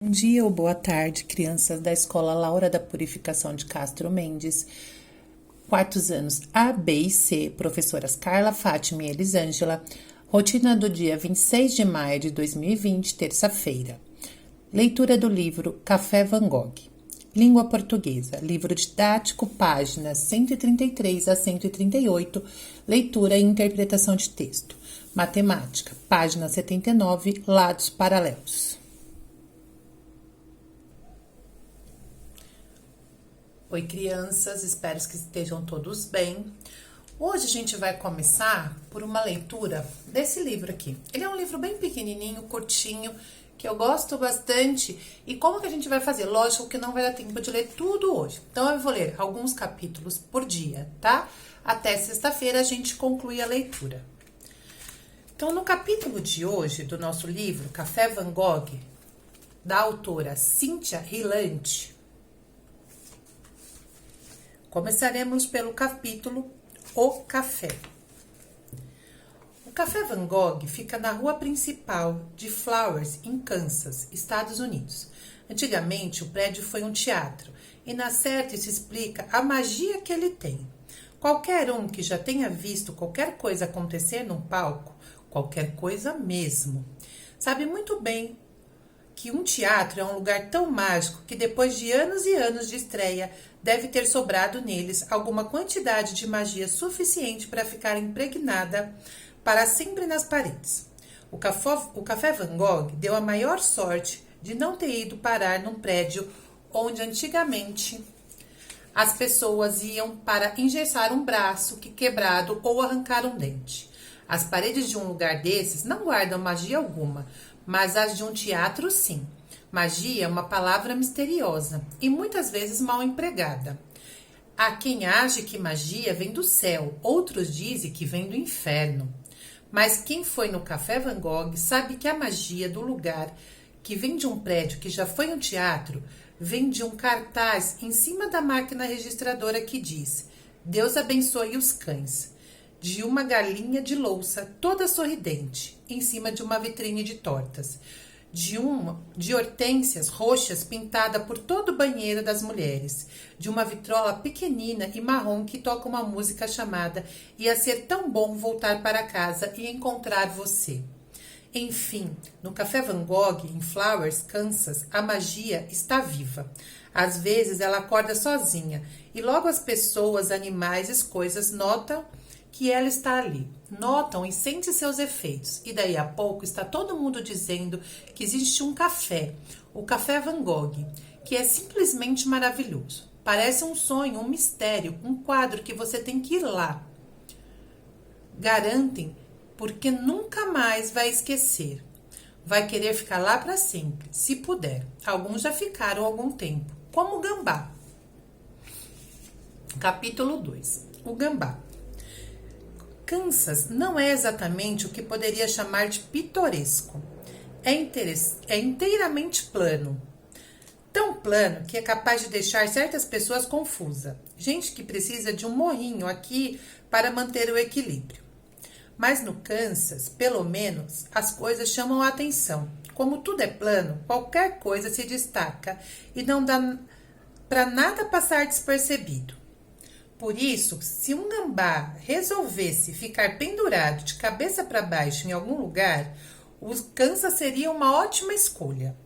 Bom dia ou boa tarde, crianças da Escola Laura da Purificação de Castro Mendes, quartos anos A, B e C, professoras Carla, Fátima e Elisângela, rotina do dia 26 de maio de 2020, terça-feira. Leitura do livro Café Van Gogh. Língua portuguesa, livro didático, páginas 133 a 138, leitura e interpretação de texto. Matemática, página 79, lados paralelos. Oi, crianças, espero que estejam todos bem. Hoje a gente vai começar por uma leitura desse livro aqui. Ele é um livro bem pequenininho, curtinho, que eu gosto bastante. E como que a gente vai fazer? Lógico que não vai dar tempo de ler tudo hoje. Então eu vou ler alguns capítulos por dia, tá? Até sexta-feira a gente conclui a leitura. Então no capítulo de hoje do nosso livro Café Van Gogh, da autora Cynthia Hillant, começaremos pelo capítulo O Café. O Café Van Gogh fica na rua principal de Flowers, em Kansas, Estados Unidos. Antigamente, o prédio foi um teatro, e na certa se explica a magia que ele tem. Qualquer um que já tenha visto qualquer coisa acontecer num palco, qualquer coisa mesmo, sabe muito bem que um teatro é um lugar tão mágico que depois de anos e anos de estreia, deve ter sobrado neles alguma quantidade de magia suficiente para ficar impregnada para sempre nas paredes. O Café Van Gogh deu a maior sorte de não ter ido parar num prédio onde antigamente as pessoas iam para engessar um braço que quebrado ou arrancar um dente. As paredes de um lugar desses não guardam magia alguma, mas as de um teatro sim. Magia é uma palavra misteriosa e muitas vezes mal empregada. Há quem ache que magia vem do céu, outros dizem que vem do inferno. Mas quem foi no Café Van Gogh sabe que a magia do lugar, que vem de um prédio que já foi um teatro, vem de um cartaz em cima da máquina registradora que diz: Deus abençoe os cães. De uma galinha de louça toda sorridente, em cima de uma vitrine de tortas. De hortênsias roxas pintada por todo o banheiro das mulheres, de uma vitrola pequenina e marrom que toca uma música chamada Ia Ser Tão Bom Voltar para Casa e Encontrar Você. Enfim, no Café Van Gogh, em Flowers, Kansas, a magia está viva. Às vezes ela acorda sozinha e logo as pessoas, animais e coisas notam que ela está ali, notam e sentem seus efeitos, e daí a pouco está todo mundo dizendo que existe um café, o Café Van Gogh, que é simplesmente maravilhoso. Parece um sonho, um mistério, um quadro que você tem que ir lá. Garantem, porque nunca mais vai esquecer. Vai querer ficar lá para sempre, se puder. Alguns já ficaram algum tempo, como o gambá. Capítulo 2. O gambá. Kansas não é exatamente o que poderia chamar de pitoresco. É inteiramente plano. Tão plano que é capaz de deixar certas pessoas confusas. Gente que precisa de um morrinho aqui para manter o equilíbrio. Mas no Kansas, pelo menos, as coisas chamam a atenção. Como tudo é plano, qualquer coisa se destaca e não dá para nada passar despercebido. Por isso, se um gambá resolvesse ficar pendurado de cabeça para baixo em algum lugar, o Kansas seria uma ótima escolha.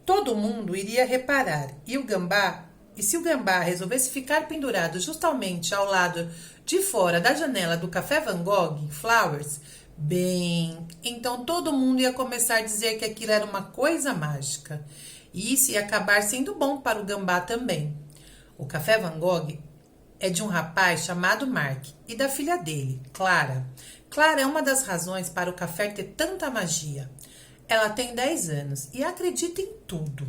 Todo mundo iria reparar, e se o gambá resolvesse ficar pendurado justamente ao lado de fora da janela do Café Van Gogh, em Flowers, bem, então todo mundo ia começar a dizer que aquilo era uma coisa mágica. E isso ia acabar sendo bom para o gambá também. O Café Van Gogh é de um rapaz chamado Mark e da filha dele, Clara. Clara é uma das razões para o café ter tanta magia. Ela tem 10 anos e acredita em tudo.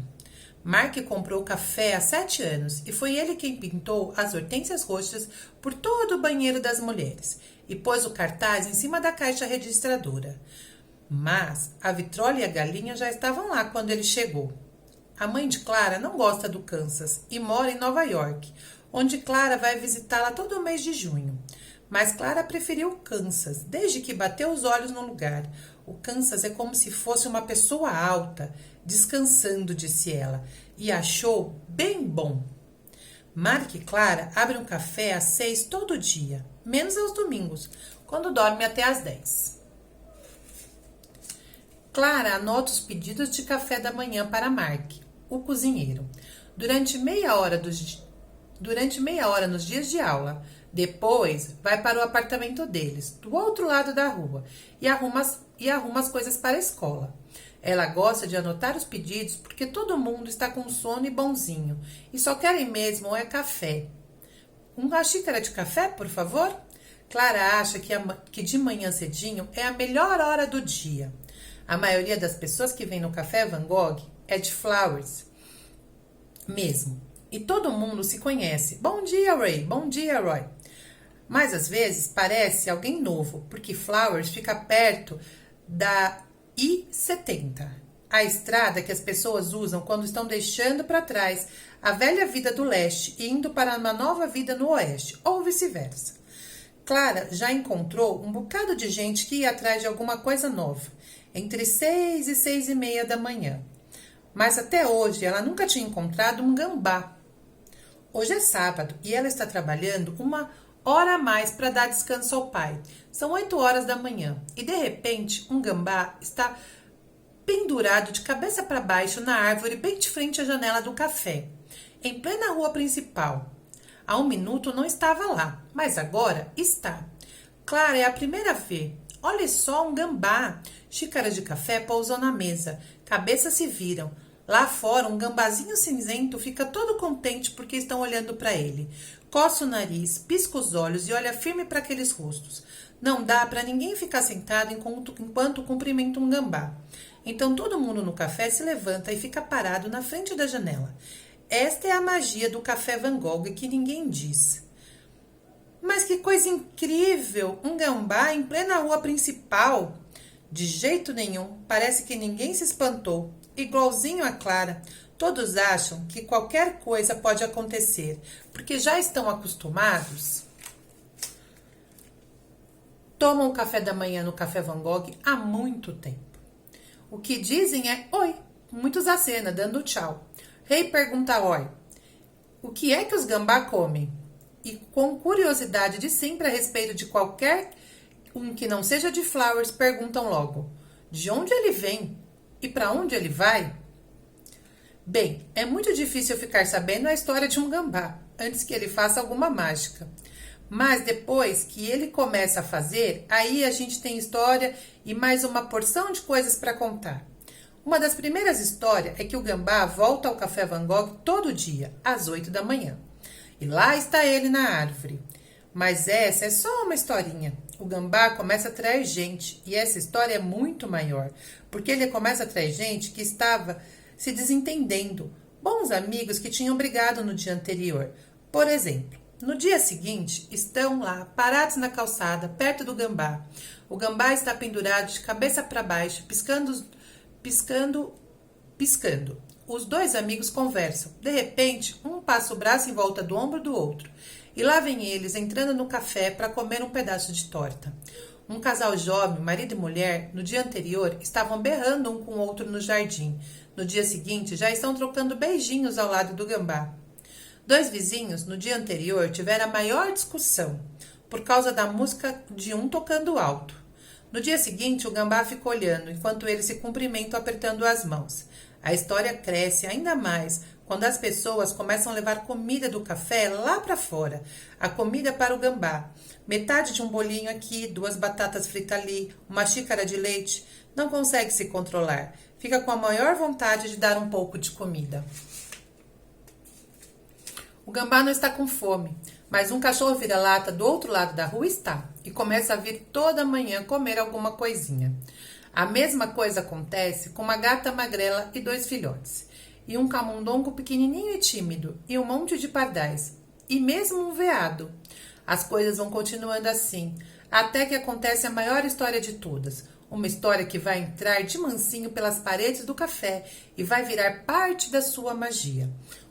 Mark comprou o café há 7 anos e foi ele quem pintou as hortênsias roxas por todo o banheiro das mulheres e pôs o cartaz em cima da caixa registradora. Mas a vitrola e a galinha já estavam lá quando ele chegou. A mãe de Clara não gosta do Kansas e mora em Nova York, onde Clara vai visitá-la todo mês de junho. Mas Clara preferiu Kansas, desde que bateu os olhos no lugar. O Kansas é como se fosse uma pessoa alta, descansando, disse ela, e achou bem bom. Mark e Clara abrem um café às 6 todo dia, menos aos domingos, quando dorme até às 10. Clara anota os pedidos de café da manhã para Mark, o cozinheiro, durante meia hora nos dias de aula. Depois, vai para o apartamento deles, do outro lado da rua, e arruma as coisas para a escola. Ela gosta de anotar os pedidos porque todo mundo está com sono e bonzinho, e só querem mesmo é café. Uma xícara de café, por favor? Clara acha que de manhã cedinho é a melhor hora do dia. A maioria das pessoas que vem no Café Van Gogh é de Flowers mesmo. E todo mundo se conhece. Bom dia, Ray. Bom dia, Roy. Mas às vezes parece alguém novo, porque Flowers fica perto da I-70, a estrada que as pessoas usam quando estão deixando para trás a velha vida do leste e indo para uma nova vida no oeste, ou vice-versa. Clara já encontrou um bocado de gente que ia atrás de alguma coisa nova, entre 6 e 6:30 da manhã. Mas até hoje ela nunca tinha encontrado um gambá. Hoje é sábado e ela está trabalhando uma hora a mais para dar descanso ao pai. São 8 horas da manhã e de repente um gambá está pendurado de cabeça para baixo na árvore bem de frente à janela do café, em plena rua principal. Há um minuto não estava lá, mas agora está. Clara é a primeira a ver. Olha só, um gambá. Xícaras de café pousam na mesa, cabeças se viram. Lá fora, um gambazinho cinzento fica todo contente porque estão olhando para ele. Coça o nariz, pisca os olhos e olha firme para aqueles rostos. Não dá para ninguém ficar sentado enquanto cumprimenta um gambá. Então todo mundo no café se levanta e fica parado na frente da janela. Esta é a magia do Café Van Gogh que ninguém diz. Mas que coisa incrível! Um gambá em plena rua principal. De jeito nenhum, parece que ninguém se espantou. Igualzinho a Clara, todos acham que qualquer coisa pode acontecer, porque já estão acostumados. Tomam o café da manhã no Café Van Gogh há muito tempo. O que dizem é oi, muitos acenam, dando tchau. Rei pergunta a Oi, o que é que os gambá comem? E com curiosidade de sempre a respeito de qualquer um que não seja de Flowers, perguntam logo, de onde ele vem? E para onde ele vai? Bem, é muito difícil ficar sabendo a história de um gambá, antes que ele faça alguma mágica. Mas depois que ele começa a fazer, aí a gente tem história e mais uma porção de coisas para contar. Uma das primeiras histórias é que o gambá volta ao Café Van Gogh todo dia, às 8 da manhã. E lá está ele na árvore. Mas essa é só uma historinha. O gambá começa a atrair gente, e essa história é muito maior, porque ele começa a atrair gente que estava se desentendendo, bons amigos que tinham brigado no dia anterior. Por exemplo, no dia seguinte, estão lá, parados na calçada, perto do gambá. O gambá está pendurado de cabeça para baixo, piscando. Os dois amigos conversam. De repente, um passa o braço em volta do ombro do outro. E lá vem eles, entrando no café para comer um pedaço de torta. Um casal jovem, marido e mulher, no dia anterior, estavam berrando um com o outro no jardim. No dia seguinte, já estão trocando beijinhos ao lado do gambá. Dois vizinhos, no dia anterior, tiveram a maior discussão, por causa da música de um tocando alto. No dia seguinte, o gambá fica olhando, enquanto eles se cumprimentam apertando as mãos. A história cresce ainda mais quando as pessoas começam a levar comida do café lá para fora. A comida para o gambá. Metade de um bolinho aqui, 2 batatas fritas ali, uma xícara de leite. Não consegue se controlar. Fica com a maior vontade de dar um pouco de comida. O gambá não está com fome, mas um cachorro vira-lata do outro lado da rua está e começa a vir toda manhã comer alguma coisinha. A mesma coisa acontece com uma gata magrela e 2 filhotes, e um camundongo pequenininho e tímido, e um monte de pardais, e mesmo um veado. As coisas vão continuando assim, até que acontece a maior história de todas, uma história que vai entrar de mansinho pelas paredes do café e vai virar parte da sua magia.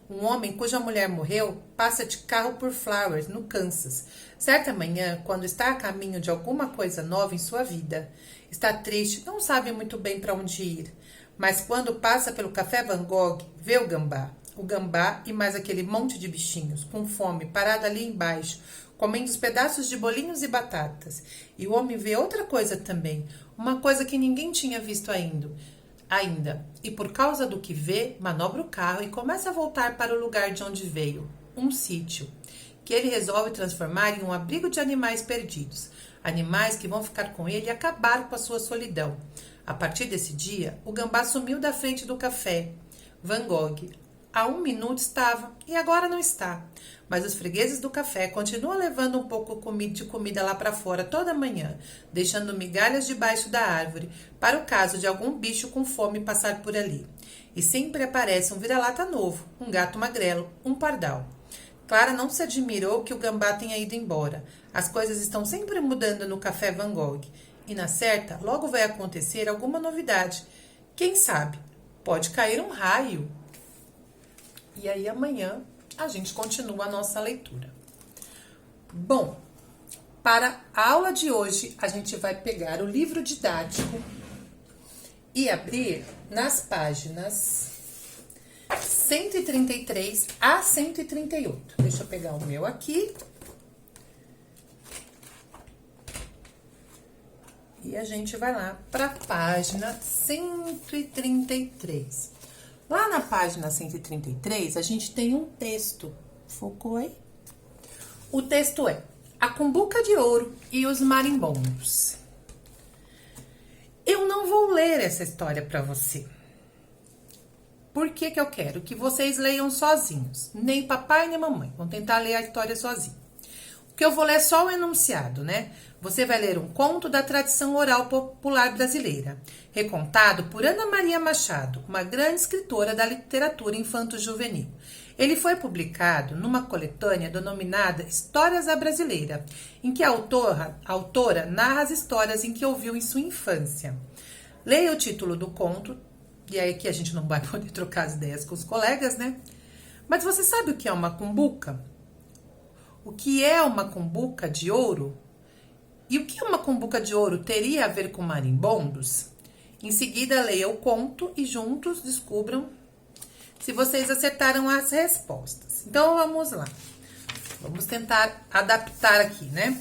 Um homem cuja mulher morreu passa de carro por Flowers, no Kansas, certa manhã, quando está a caminho de alguma coisa nova em sua vida. Está triste, não sabe muito bem para onde ir. Mas quando passa pelo Café Van Gogh, vê o gambá. O gambá e mais aquele monte de bichinhos, com fome, parado ali embaixo, comendo os pedaços de bolinhos e batatas. E o homem vê outra coisa também, uma coisa que ninguém tinha visto ainda. E por causa do que vê, manobra o carro e começa a voltar para o lugar de onde veio, um sítio, que ele resolve transformar em um abrigo de animais perdidos. Animais que vão ficar com ele e acabar com a sua solidão. A partir desse dia, o gambá sumiu da frente do café Van Gogh. Há 1 minuto estava e agora não está. Mas os fregueses do café continuam levando um pouco de comida lá para fora toda manhã, deixando migalhas debaixo da árvore, para o caso de algum bicho com fome passar por ali. E sempre aparece um vira-lata novo, um gato magrelo, um pardal. Clara não se admirou que o gambá tenha ido embora. As coisas estão sempre mudando no Café Van Gogh. E na certa, logo vai acontecer alguma novidade. Quem sabe? Pode cair um raio. E aí amanhã a gente continua a nossa leitura. Bom, para a aula de hoje, a gente vai pegar o livro didático e abrir nas páginas 133 a 138. Deixa eu pegar o meu aqui. E a gente vai lá para a página 133. Lá na página 133, a gente tem um texto. Focou aí? O texto é A Cumbuca de Ouro e os Marimbondos. Eu não vou ler essa história para você. Por que que eu quero? Que vocês leiam sozinhos. Nem papai, nem mamãe. Vão tentar ler a história sozinho. O que eu vou ler é só o enunciado, né? Você vai ler um conto da tradição oral popular brasileira, recontado por Ana Maria Machado, uma grande escritora da literatura infanto-juvenil. Ele foi publicado numa coletânea denominada Histórias à Brasileira, em que a autora narra as histórias em que ouviu em sua infância. Leia o título do conto, e aí que a gente não vai poder trocar as ideias com os colegas, né? Mas você sabe o que é uma cumbuca? O que é uma cumbuca de ouro? E o que uma cumbuca de ouro teria a ver com marimbondos? Em seguida, leia o conto e juntos descubram se vocês acertaram as respostas. Então, vamos lá. Vamos tentar adaptar aqui, né?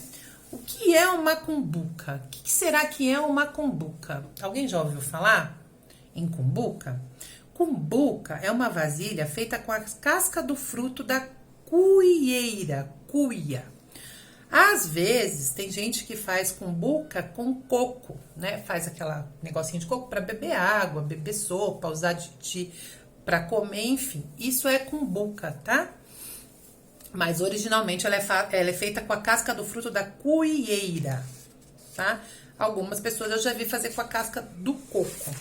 O que é uma cumbuca? O que será que é uma cumbuca? Alguém já ouviu falar em cumbuca? Cumbuca é uma vasilha feita com a casca do fruto da cuieira, cuia. Às vezes, tem gente que faz cumbuca com coco, né? Faz aquela negocinho de coco para beber água, beber sopa, usar para comer, enfim. Isso é cumbuca, tá? Mas originalmente ela é feita com a casca do fruto da cuieira, tá? Algumas pessoas eu já vi fazer com a casca do coco.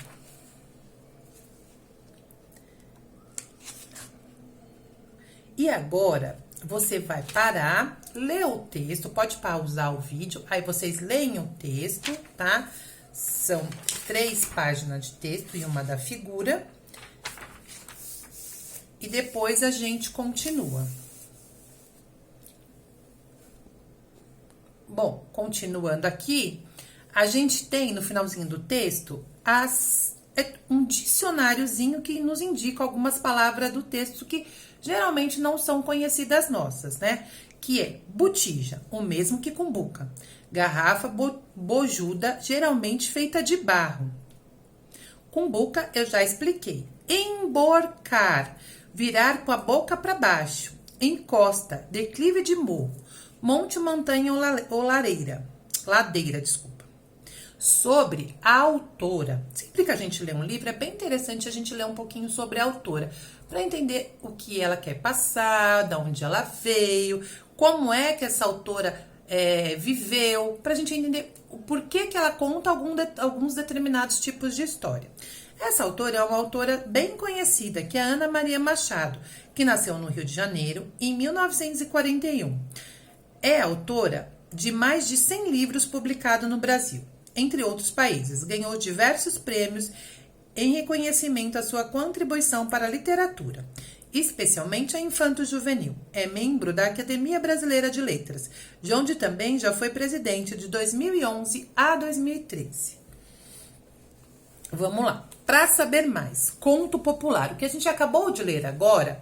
E agora, você vai parar, ler o texto, pode pausar o vídeo, aí vocês leem o texto, tá? São 3 páginas de texto e uma da figura. E depois a gente continua. Bom, continuando aqui, a gente tem no finalzinho do texto um dicionáriozinho que nos indica algumas palavras do texto que geralmente não são conhecidas nossas, né? Que é botija, o mesmo que cumbuca. Garrafa bojuda, geralmente feita de barro. Cumbuca, eu já expliquei. Emborcar, virar com a boca para baixo. Encosta, declive de morro. Monte, montanha ou ladeira, desculpa. Sobre a autora. Sempre que a gente lê um livro, é bem interessante a gente ler um pouquinho sobre a autora, para entender o que ela quer passar, de onde ela veio, como é que essa autora viveu, para a gente entender o porquê que ela conta alguns determinados tipos de história. Essa autora é uma autora bem conhecida, que é a Ana Maria Machado, que nasceu no Rio de Janeiro em 1941. É autora de mais de 100 livros publicados no Brasil, entre outros países. Ganhou diversos prêmios em reconhecimento à sua contribuição para a literatura, especialmente a infanto-juvenil. É membro da Academia Brasileira de Letras, de onde também já foi presidente de 2011 a 2013. Vamos lá. Para saber mais, conto popular. O que a gente acabou de ler agora,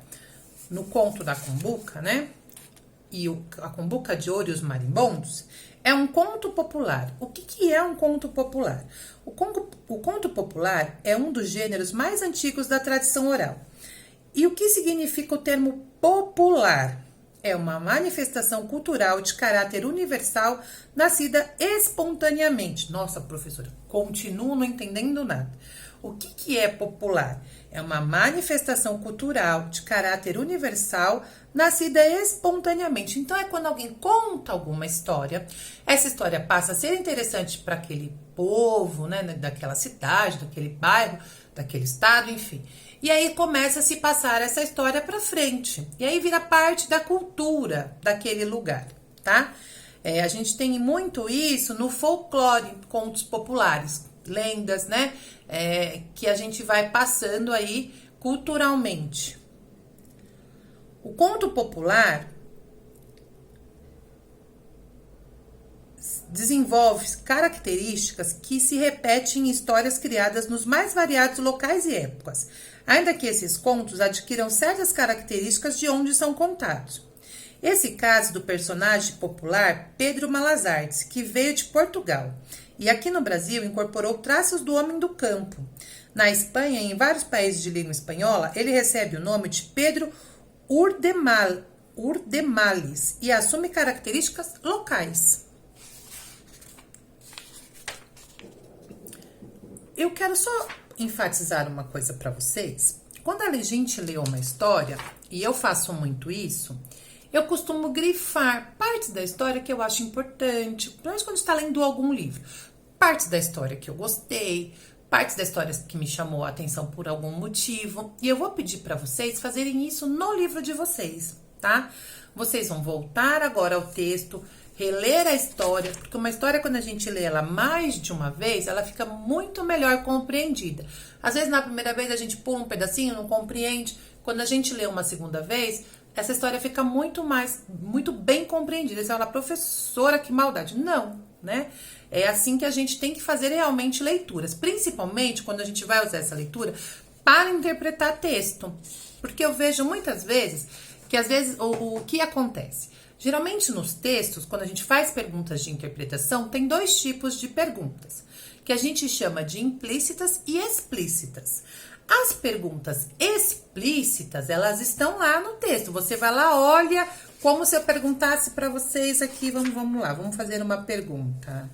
no conto da Cumbuca, né? E a Cumbuca de Ouro e os Marimbondos, é um conto popular. O que é um conto popular? O conto popular é um dos gêneros mais antigos da tradição oral. E o que significa o termo popular? É uma manifestação cultural de caráter universal, nascida espontaneamente. Nossa, professora, continuo não entendendo nada. O que é popular? É uma manifestação cultural de caráter universal, nascida espontaneamente. Então, é quando alguém conta alguma história, essa história passa a ser interessante para aquele povo, né, daquela cidade, daquele bairro, daquele estado, enfim. E aí começa a se passar essa história para frente. E aí vira parte da cultura daquele lugar, tá? A gente tem muito isso no folclore, contos populares, lendas, né? Que a gente vai passando aí culturalmente. O conto popular desenvolve características que se repetem em histórias criadas nos mais variados locais e épocas, ainda que esses contos adquiram certas características de onde são contados. Esse caso do personagem popular Pedro Malas-Artes, que veio de Portugal e aqui no Brasil incorporou traços do homem do campo. Na Espanha e em vários países de língua espanhola, ele recebe o nome de Pedro Urdemales e assume características locais. Eu quero só enfatizar uma coisa para vocês. Quando a gente lê uma história, e eu faço muito isso, eu costumo grifar partes da história que eu acho importante, principalmente quando está lendo algum livro. Partes da história que eu gostei, partes da história que me chamou a atenção por algum motivo. E eu vou pedir para vocês fazerem isso no livro de vocês, tá? Vocês vão voltar agora ao texto, reler a história, porque uma história, quando a gente lê ela mais de uma vez, ela fica muito melhor compreendida. Às vezes, na primeira vez, a gente pula um pedacinho, não compreende. Quando a gente lê uma segunda vez, essa história fica muito bem compreendida. Você fala, professora, que maldade. Não, né? É assim que a gente tem que fazer realmente leituras, principalmente quando a gente vai usar essa leitura para interpretar texto. Porque eu vejo muitas vezes que, às vezes, o que acontece? Geralmente nos textos, quando a gente faz perguntas de interpretação, tem dois tipos de perguntas, que a gente chama de implícitas e explícitas. As perguntas explícitas, elas estão lá no texto. Você vai lá, olha, como se eu perguntasse para vocês aqui, vamos lá, vamos fazer uma pergunta.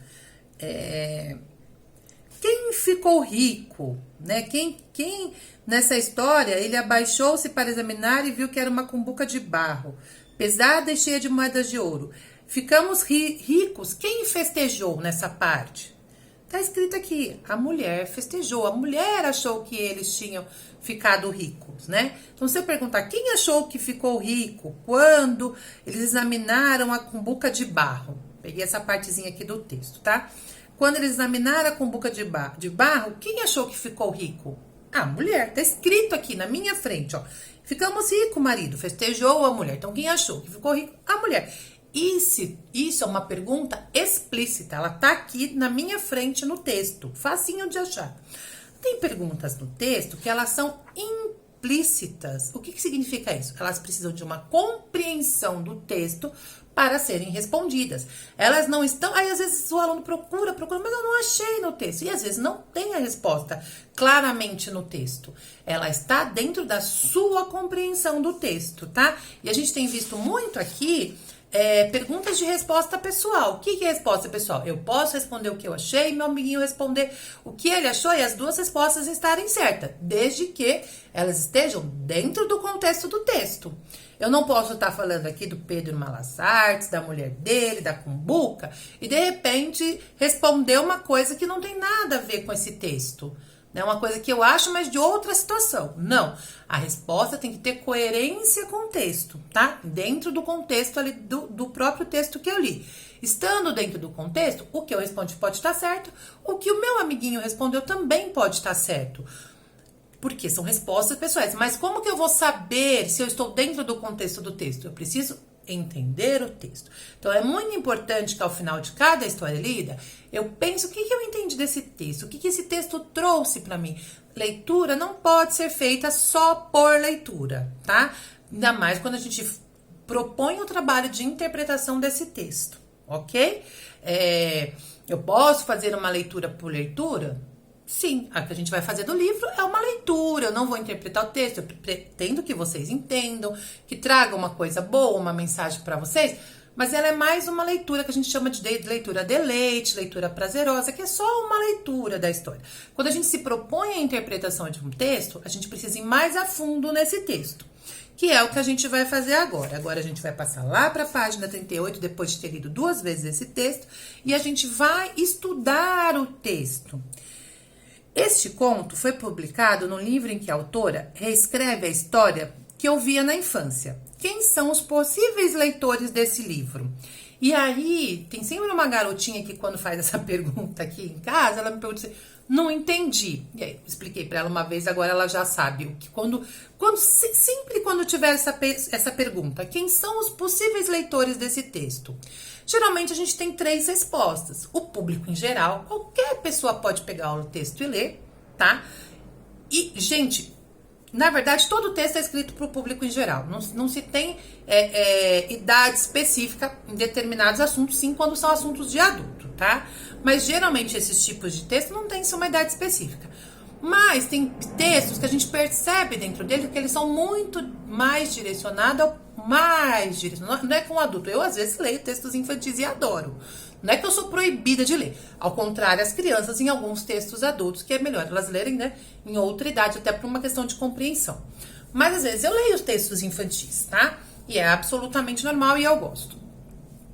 Quem ficou rico, né? Quem nessa história, ele abaixou-se para examinar e viu que era uma cumbuca de barro, pesada e cheia de moedas de ouro. Ficamos ricos. Quem festejou nessa parte? Tá escrito aqui, a mulher festejou. A mulher achou que eles tinham ficado ricos, né? Então, se eu perguntar, quem achou que ficou rico quando eles examinaram a cumbuca de barro? Peguei essa partezinha aqui do texto, tá? Quando eles examinaram a cumbuca de barro, quem achou que ficou rico? A mulher. Tá escrito aqui na minha frente, ó. Ficamos ricos, marido. Festejou a mulher. Então, quem achou que ficou rico? A mulher. Isso é uma pergunta explícita. Ela tá aqui na minha frente no texto. Facinho de achar. Tem perguntas no texto que elas são implícitas. O que significa isso? Elas precisam de uma compreensão do texto para serem respondidas. Elas não estão... Aí, às vezes, o aluno procura, mas eu não achei no texto. E, às vezes, não tem a resposta claramente no texto. Ela está dentro da sua compreensão do texto, tá? E a gente tem visto muito aqui perguntas de resposta pessoal. O que é resposta pessoal? Eu posso responder o que eu achei, meu amiguinho responder o que ele achou e as duas respostas estarem certas, desde que elas estejam dentro do contexto do texto. Eu não posso estar falando aqui do Pedro Malas-Artes, da mulher dele, da cumbuca, e de repente responder uma coisa que não tem nada a ver com esse texto. É uma coisa que eu acho, mas de outra situação. Não, a resposta tem que ter coerência com o texto, tá? Dentro do contexto ali do próprio texto que eu li. Estando dentro do contexto, o que eu respondi pode estar certo, o que o meu amiguinho respondeu também pode estar certo. Porque são respostas pessoais. Mas como que eu vou saber se eu estou dentro do contexto do texto? Eu preciso entender o texto. Então, é muito importante que ao final de cada história lida, eu penso o que eu entendi desse texto, o que esse texto trouxe para mim. Leitura não pode ser feita só por leitura, tá? Ainda mais quando a gente propõe o trabalho de interpretação desse texto, ok? Eu posso fazer uma leitura por leitura? Sim, a que a gente vai fazer do livro é uma leitura, eu não vou interpretar o texto, eu pretendo que vocês entendam, que traga uma coisa boa, uma mensagem para vocês, mas ela é mais uma leitura que a gente chama de leitura deleite, leitura prazerosa, que é só uma leitura da história. Quando a gente se propõe a interpretação de um texto, a gente precisa ir mais a fundo nesse texto, que é o que a gente vai fazer agora. Agora a gente vai passar lá para a página 38, depois de ter lido 2 vezes esse texto, e a gente vai estudar o texto. Este conto foi publicado no livro em que a autora reescreve a história que eu via na infância. Quem são os possíveis leitores desse livro? E aí, tem sempre uma garotinha que quando faz essa pergunta aqui em casa, ela me pergunta assim, não entendi. E aí, expliquei para ela uma vez, agora ela já sabe. O que sempre quando tiver essa pergunta, quem são os possíveis leitores desse texto? Geralmente a gente tem 3 respostas. O público em geral, qualquer pessoa pode pegar o texto e ler, tá? E, gente, na verdade, todo o texto é escrito para o público em geral. Não se tem idade específica em determinados assuntos, sim, quando são assuntos de adulto, tá? Mas geralmente esses tipos de texto não tem uma idade específica. Mas tem textos que a gente percebe dentro dele que eles são muito mais direcionados não é com o adulto. Eu, às vezes, leio textos infantis e adoro. Não é que eu sou proibida de ler. Ao contrário, as crianças, em alguns textos adultos, que é melhor elas lerem, né, em outra idade, até por uma questão de compreensão. Mas, às vezes, eu leio os textos infantis, tá? E é absolutamente normal e eu gosto.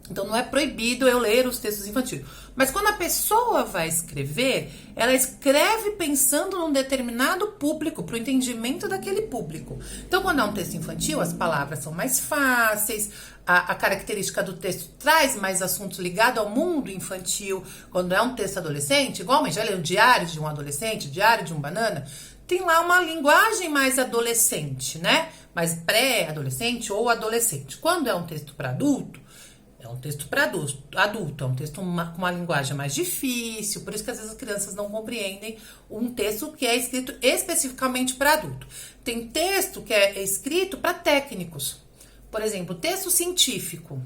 Então, não é proibido eu ler os textos infantis. Mas quando a pessoa vai escrever, ela escreve pensando num determinado público, para o entendimento daquele público. Então, quando é um texto infantil, as palavras são mais fáceis, a característica do texto traz mais assuntos ligados ao mundo infantil. Quando é um texto adolescente, igualmente, já leu o Diário de um Adolescente, Diário de um Banana, tem lá uma linguagem mais adolescente, né? Mais pré-adolescente ou adolescente. Quando é um texto para adulto, é um texto para adulto, é um texto com uma linguagem mais difícil, por isso que às vezes as crianças não compreendem um texto que é escrito especificamente para adulto. Tem texto que é escrito para técnicos, por exemplo, texto científico.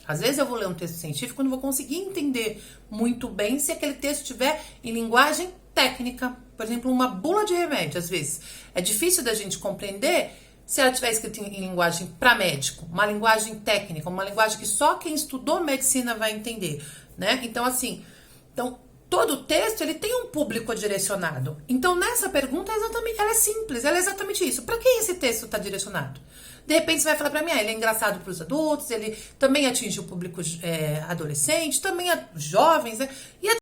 Às vezes eu vou ler um texto científico e não vou conseguir entender muito bem se aquele texto estiver em linguagem técnica. Por exemplo, uma bula de remédio, às vezes. É difícil da gente compreender se ela estiver escrita em linguagem para médico, uma linguagem técnica, uma linguagem que só quem estudou medicina vai entender, né? Então, assim, todo o texto, ele tem um público direcionado. Então, nessa pergunta, ela é simples, ela é exatamente isso. Para quem esse texto está direcionado? De repente, você vai falar para mim, ele é engraçado para os adultos, ele também atinge o público adolescente, também jovens, né? E